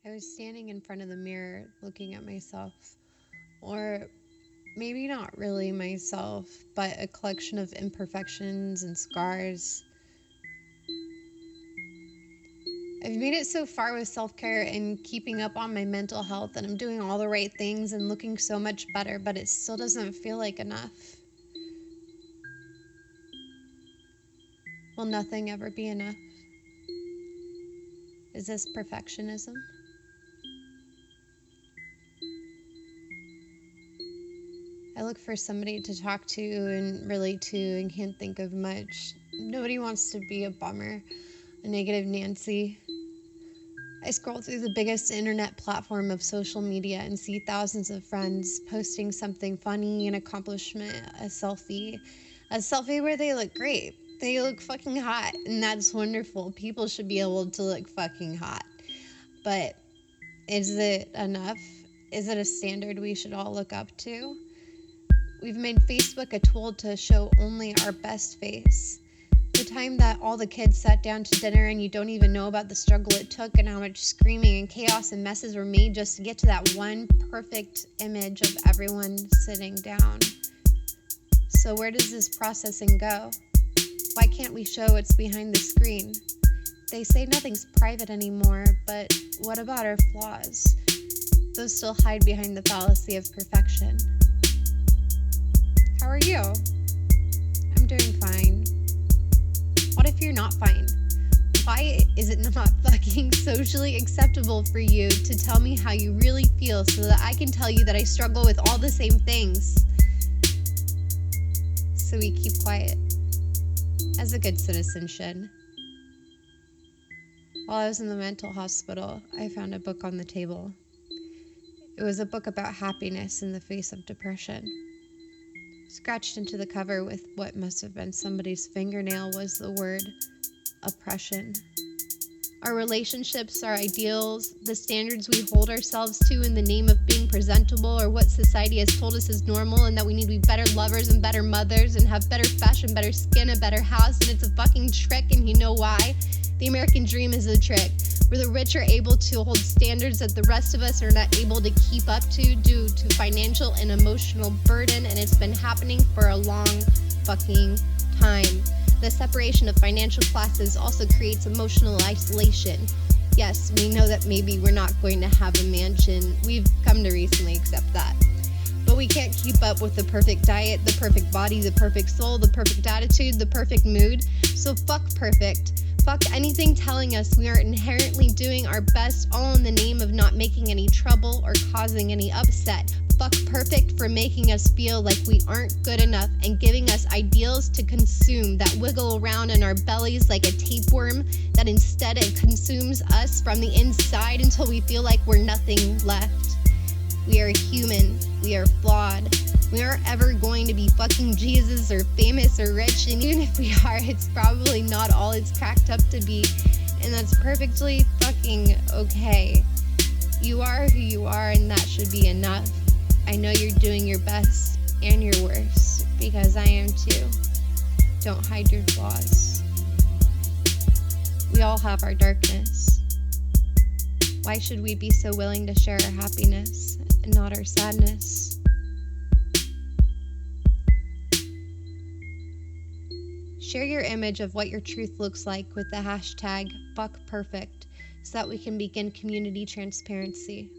I was standing in front of the mirror looking at myself, or maybe not really myself, but a collection of imperfections and scars. I've made it so far with self-care and keeping up on my mental health, and I'm doing all the right things and looking so much better, but it still doesn't feel like enough. Will nothing ever be enough? Is this perfectionism? I look for somebody to talk to and relate to and can't think of much. Nobody wants to be a bummer, a negative Nancy. I scroll through the biggest internet platform of social media and see thousands of friends posting something funny, an accomplishment, a selfie where they look great. They look fucking hot, and that's wonderful. People should be able to look fucking hot. But is it enough? Is it a standard we should all look up to? We've made Facebook a tool to show only our best face. The time that all the kids sat down to dinner and you don't even know about the struggle it took and how much screaming and chaos and messes were made just to get to that one perfect image of everyone sitting down. So where does this processing go? Why can't we show what's behind the screen? They say nothing's private anymore, but what about our flaws? Those still hide behind the fallacy of perfection. How are you? I'm doing fine. What if you're not fine? Why is it not fucking socially acceptable for you to tell me how you really feel so that I can tell you that I struggle with all the same things? So we keep quiet, as a good citizen should. While I was in the mental hospital, I found a book on the table. It was a book about happiness in the face of depression. Scratched into the cover with what must have been somebody's fingernail was the word oppression. Our relationships, our ideals, the standards we hold ourselves to in the name of being presentable, or what society has told us is normal, and that we need to be better lovers and better mothers and have better fashion, better skin, a better house, and it's a fucking trick, and you know why? The American dream is a trick, where the rich are able to hold standards that the rest of us are not able to keep up to due to financial and emotional burden, and it's been happening for a long fucking time. The separation of financial classes also creates emotional isolation. Yes, we know that maybe we're not going to have a mansion. We've come to recently accept that. But we can't keep up with the perfect diet, the perfect body, the perfect soul, the perfect attitude, the perfect mood. So fuck perfect. Fuck anything telling us we aren't inherently doing our best, all in the name of not making any trouble or causing any upset. Fuck perfect for making us feel like we aren't good enough and giving us ideals to consume that wiggle around in our bellies like a tapeworm that instead it consumes us from the inside until we feel like we're nothing left. We are human. We are flawed. We aren't ever going to be fucking Jesus or famous or rich, and even if we are, it's probably not all it's cracked up to be, and that's perfectly fucking okay. You are who you are, and that should be enough. I know you're doing your best and your worst, because I am too. Don't hide your flaws. We all have our darkness. Why should we be so willing to share our happiness and not our sadness? Share your image of what your truth looks like with the hashtag Fuckperfect so that we can begin community transparency.